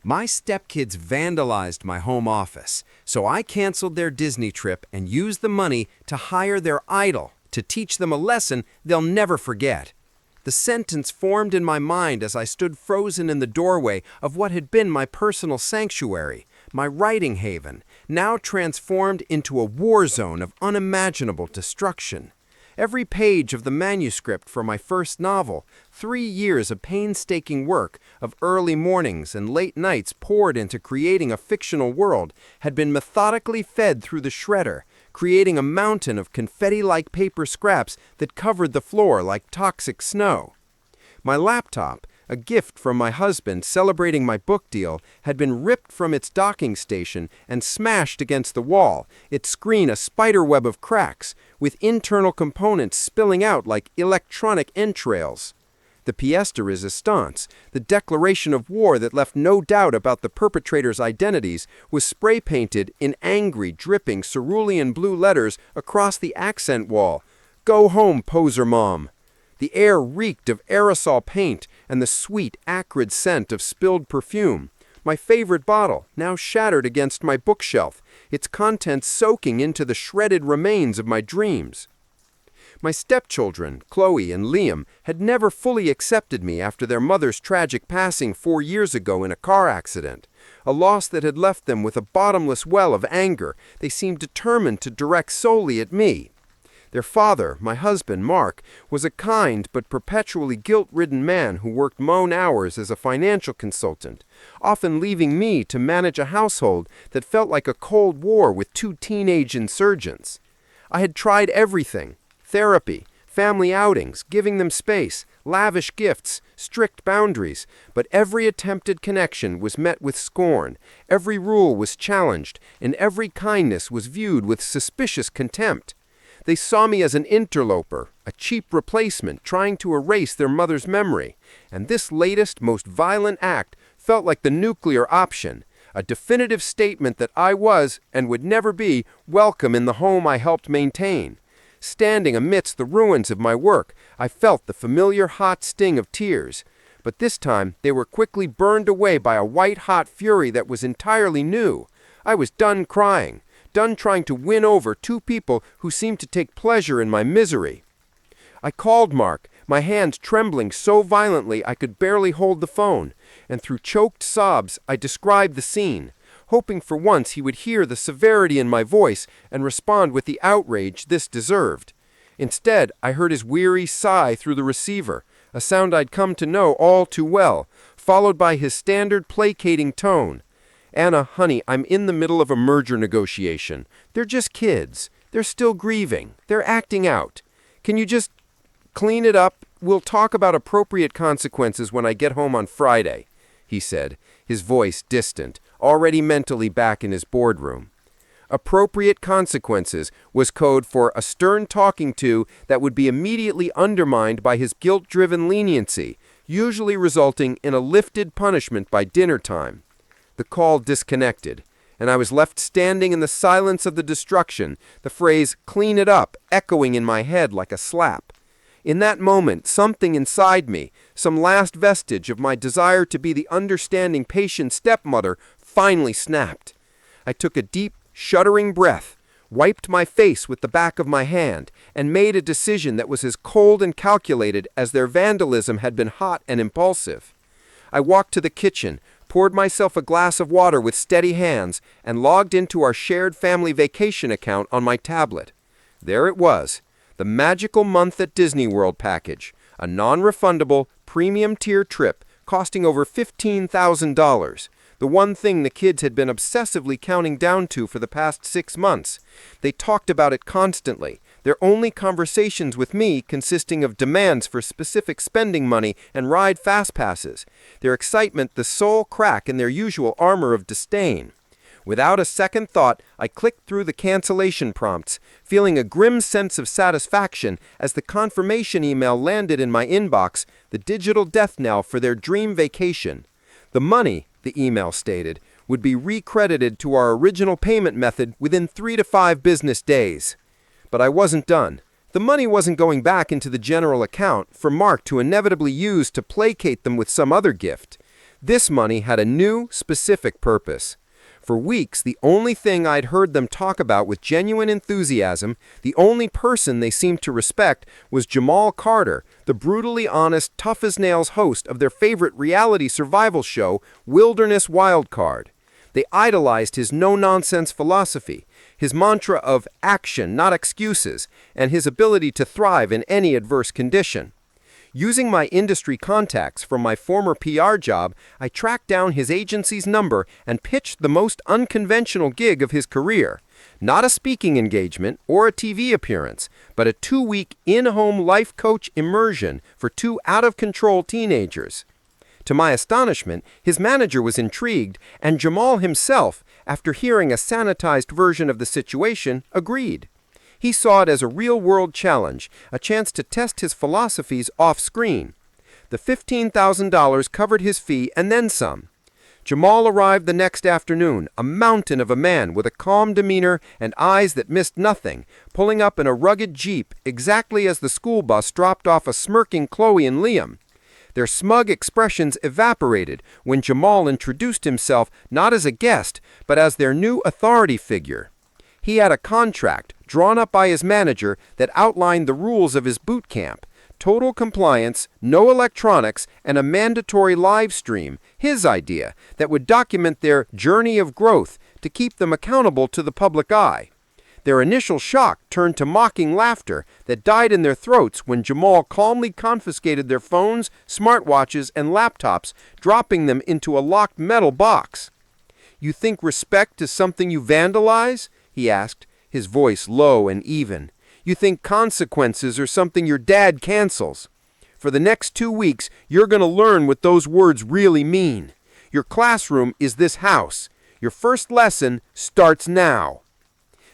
My stepkids vandalized my home office, so I canceled their Disney trip and used the money to hire their idol to teach them a lesson they'll never forget. The sentence formed in my mind as I stood frozen in the doorway of what had been my personal sanctuary, my writing haven, now transformed into a war zone of unimaginable destruction. Every page of the manuscript for my first novel, 3 years of painstaking work, of early mornings and late nights poured into creating a fictional world, had been methodically fed through the shredder, creating a mountain of confetti-like paper scraps that covered the floor like toxic snow. My laptop, a gift from my husband celebrating my book deal, had been ripped from its docking station and smashed against the wall, its screen a spiderweb of cracks, with internal components spilling out like electronic entrails. The pièce de résistance, the declaration of war that left no doubt about the perpetrators' identities, was spray-painted in angry, dripping cerulean blue letters across the accent wall. "Go home, poser mom." The air reeked of aerosol paint and the sweet, acrid scent of spilled perfume. My favorite bottle, now shattered against my bookshelf, its contents soaking into the shredded remains of my dreams. My stepchildren, Qley and Liam, had never fully accepted me after their mother's tragic passing 4 years ago in a car accident, a loss that had left them with a bottomless well of anger they seemed determined to direct solely at me. Their father, my husband, Mark, was a kind but perpetually guilt-ridden man who worked lone hours as a financial consultant, often leaving me to manage a household that felt like a Cold War with 2 teenage insurgents. I had tried everything: therapy, family outings, giving them space, lavish gifts, strict boundaries, but every attempted connection was met with scorn, every rule was challenged, and every kindness was viewed with suspicious contempt. They saw me as an interloper, a cheap replacement trying to erase their mother's memory, and this latest, most violent act felt like the nuclear option, a definitive statement that I was, and would never be, welcome in the home I helped maintain. Standing amidst the ruins of my work, I felt the familiar hot sting of tears, but this time they were quickly burned away by a white-hot fury that was entirely new. I was done crying, done trying to win over 2 people who seemed to take pleasure in my misery. I called Mark, my hands trembling so violently I could barely hold the phone, and through choked sobs I described the scene, hoping for once he would hear the severity in my voice and respond with the outrage this deserved. Instead, I heard his weary sigh through the receiver, a sound I'd come to know all too well, followed by his standard placating tone. "Anna, honey, I'm in the middle of a merger negotiation. They're just kids. They're still grieving. They're acting out. Can you just clean it up? We'll talk about appropriate consequences when I get home on Friday," he said, his voice distant, already mentally back in his boardroom. Appropriate consequences was code for a stern talking to that would be immediately undermined by his guilt-driven leniency, usually resulting in a lifted punishment by dinner time. The call disconnected, and I was left standing in the silence of the destruction, the phrase "clean it up" echoing in my head like a slap. In that moment, something inside me, some last vestige of my desire to be the understanding, patient stepmother, finally snapped. I took a deep, shuddering breath, wiped my face with the back of my hand, and made a decision that was as cold and calculated as their vandalism had been hot and impulsive. I walked to the kitchen, poured myself a glass of water with steady hands, and logged into our shared family vacation account on my tablet. There it was, the magical month at Disney World package, a non-refundable, premium-tier trip costing over $15,000, the one thing the kids had been obsessively counting down to for the past 6 months. They talked about it constantly, their only conversations with me consisting of demands for specific spending money and ride fast passes, their excitement the sole crack in their usual armor of disdain. Without a second thought, I clicked through the cancellation prompts, feeling a grim sense of satisfaction as the confirmation email landed in my inbox, the digital death knell for their dream vacation. The money, the email stated, would be recredited to our original payment method within 3 to 5 business days. But I wasn't done. The money wasn't going back into the general account for Mark to inevitably use to placate them with some other gift. This money had a new, specific purpose. For weeks, the only thing I'd heard them talk about with genuine enthusiasm, the only person they seemed to respect, was Jamal Carter, the brutally honest, tough-as-nails host of their favorite reality survival show, Wilderness Wildcard. They idolized his no-nonsense philosophy, his mantra of action, not excuses, and his ability to thrive in any adverse condition. Using my industry contacts from my former PR job, I tracked down his agency's number and pitched the most unconventional gig of his career. Not a speaking engagement or a TV appearance, but a 2-week in-home life coach immersion for 2 out-of-control teenagers. To my astonishment, his manager was intrigued, and Jamal himself, after hearing a sanitized version of the situation, agreed. He saw it as a real-world challenge, a chance to test his philosophies off-screen. The $15,000 covered his fee and then some. Jamal arrived the next afternoon, a mountain of a man with a calm demeanor and eyes that missed nothing, pulling up in a rugged Jeep exactly as the school bus dropped off a smirking Qley and Liam. Their smug expressions evaporated when Jamal introduced himself not as a guest, but as their new authority figure. He had a contract, drawn up by his manager, that outlined the rules of his boot camp: total compliance, no electronics, and a mandatory live stream, his idea, that would document their journey of growth to keep them accountable to the public eye. Their initial shock turned to mocking laughter that died in their throats when Jamal calmly confiscated their phones, smartwatches, and laptops, dropping them into a locked metal box. "You think respect is something you vandalize?" he asked, his voice low and even. "You think consequences are something your dad cancels? For the next 2 weeks, you're going to learn what those words really mean. Your classroom is this house. Your first lesson starts now."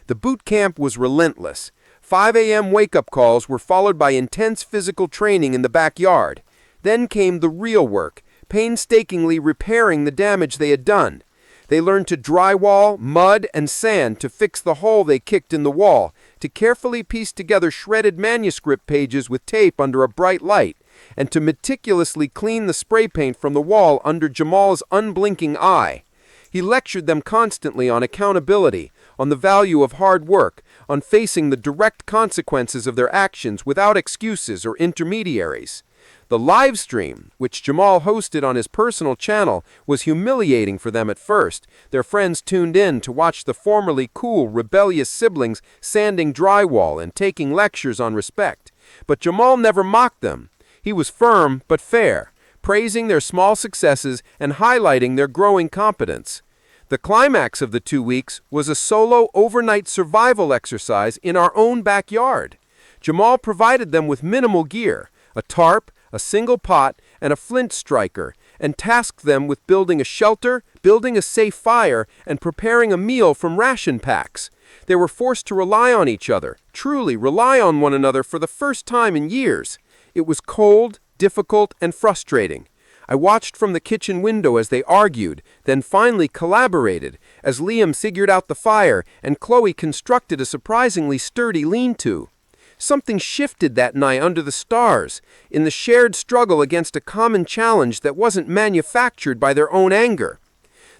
The boot camp was relentless. 5 a.m. wake-up calls were followed by intense physical training in the backyard. Then came the real work, painstakingly repairing the damage they had done. They learned to drywall, mud, and sand to fix the hole they kicked in the wall, to carefully piece together shredded manuscript pages with tape under a bright light, and to meticulously clean the spray paint from the wall under Jamal's unblinking eye. He lectured them constantly on accountability, on the value of hard work, on facing the direct consequences of their actions without excuses or intermediaries. The live stream, which Jamal hosted on his personal channel, was humiliating for them at first. Their friends tuned in to watch the formerly cool, rebellious siblings sanding drywall and taking lectures on respect. But Jamal never mocked them. He was firm but fair, praising their small successes and highlighting their growing competence. The climax of the 2 weeks was a solo overnight survival exercise in our own backyard. Jamal provided them with minimal gear, a tarp, a single pot, and a flint striker, and tasked them with building a shelter, building a safe fire, and preparing a meal from ration packs. They were forced to rely on each other, truly rely on one another for the first time in years. It was cold, difficult, and frustrating. I watched from the kitchen window as they argued, then finally collaborated, as Liam figured out the fire and Qley constructed a surprisingly sturdy lean-to. Something shifted that night under the stars, in the shared struggle against a common challenge that wasn't manufactured by their own anger.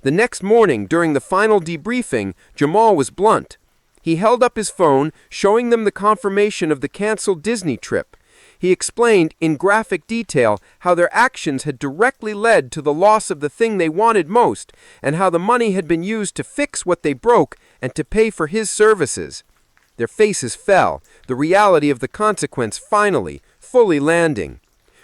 The next morning, during the final debriefing, Jamal was blunt. He held up his phone, showing them the confirmation of the canceled Disney trip. He explained in graphic detail how their actions had directly led to the loss of the thing they wanted most, and how the money had been used to fix what they broke and to pay for his services. Their faces fell, the reality of the consequence finally, fully landing.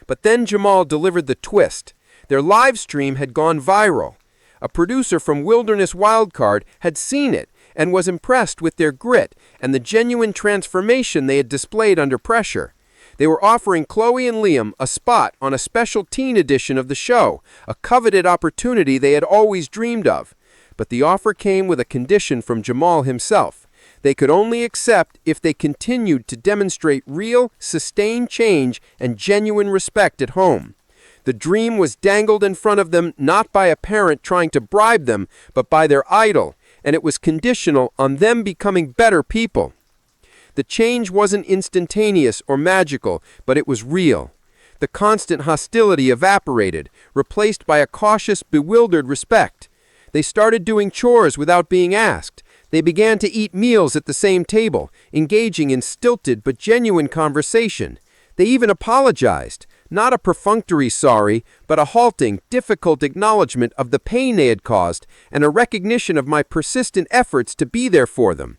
But then Jamal delivered the twist. Their live stream had gone viral. A producer from Wilderness Wildcard had seen it and was impressed with their grit and the genuine transformation they had displayed under pressure. They were offering Qley and Liam a spot on a special teen edition of the show, a coveted opportunity they had always dreamed of. But the offer came with a condition from Jamal himself. They could only accept if they continued to demonstrate real, sustained change and genuine respect at home. The dream was dangled in front of them not by a parent trying to bribe them, but by their idol, and it was conditional on them becoming better people. The change wasn't instantaneous or magical, but it was real. The constant hostility evaporated, replaced by a cautious, bewildered respect. They started doing chores without being asked. They began to eat meals at the same table, engaging in stilted but genuine conversation. They even apologized, not a perfunctory sorry, but a halting, difficult acknowledgement of the pain they had caused and a recognition of my persistent efforts to be there for them.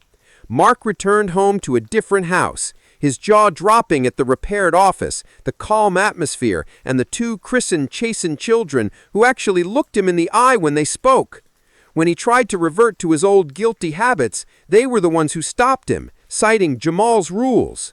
Mark returned home to a different house, his jaw dropping at the repaired office, the calm atmosphere, and the two christened, chastened children who actually looked him in the eye when they spoke. When he tried to revert to his old guilty habits, they were the ones who stopped him, citing Jamal's rules.